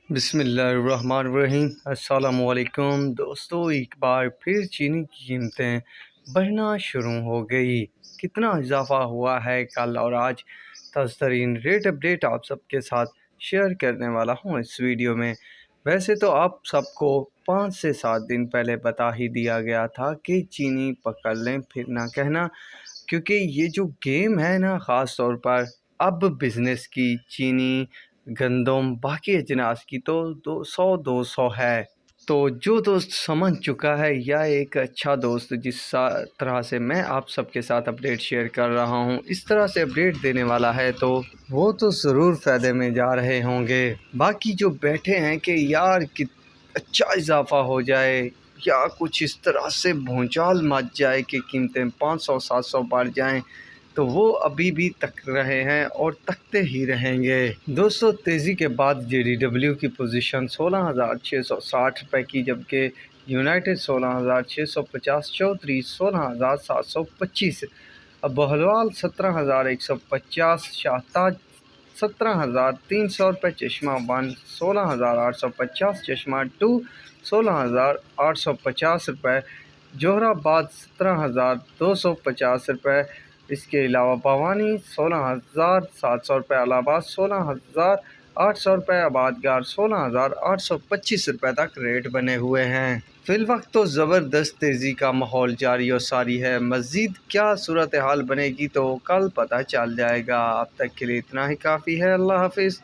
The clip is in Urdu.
بسم اللہ الرحمن الرحیم۔ السلام علیکم دوستو، ایک بار پھر چینی کی قیمتیں بڑھنا شروع ہو گئی۔ کتنا اضافہ ہوا ہے کل اور آج؟ تازہ ترین ریٹ اپڈیٹ آپ سب کے ساتھ شیئر کرنے والا ہوں اس ویڈیو میں۔ ویسے تو آپ سب کو 5 سے 7 دن پہلے بتا ہی دیا گیا تھا کہ چینی پکڑ لیں پھر نہ کہنا، کیونکہ یہ جو گیم ہے نا، خاص طور پر اب بزنس کی، چینی، گندم، باقی اجناس کی تو 200 ہے۔ تو جو دوست سمجھ چکا ہے یا ایک اچھا دوست جس طرح سے میں آپ سب کے ساتھ اپڈیٹ شیئر کر رہا ہوں اس طرح سے اپڈیٹ دینے والا ہے تو وہ تو ضرور فائدے میں جا رہے ہوں گے۔ باقی جو بیٹھے ہیں کہ یار اچھا اضافہ ہو جائے یا کچھ اس طرح سے بھونچال مچ جائے کہ قیمتیں 500-700 بڑھ جائیں، تو وہ ابھی بھی تک رہے ہیں اور تکتے ہی رہیں گے۔ دوستو، تیزی کے بعد JDW کی پوزیشن 16,660 روپے کی، جبکہ یونائٹڈ 16,650، چودھری 16,725، ابوہلوال 17,150، شاہتاج 17,300 روپے، چشمہ 1 16,850، چشمہ 2 16,850 روپے، جوہر آباد 17,250 روپے۔ اس کے علاوہ بھوانی 16,700 روپے، الہ آباد 16,800 روپے، آباد گار 16,825 روپے تک ریٹ بنے ہوئے ہیں۔ فی الوقت تو زبردست تیزی کا ماحول جاری و ساری ہے۔ مزید کیا صورتحال بنے گی تو کل پتہ چل جائے گا۔ اب تک کے لیے اتنا ہی کافی ہے۔ اللہ حافظ۔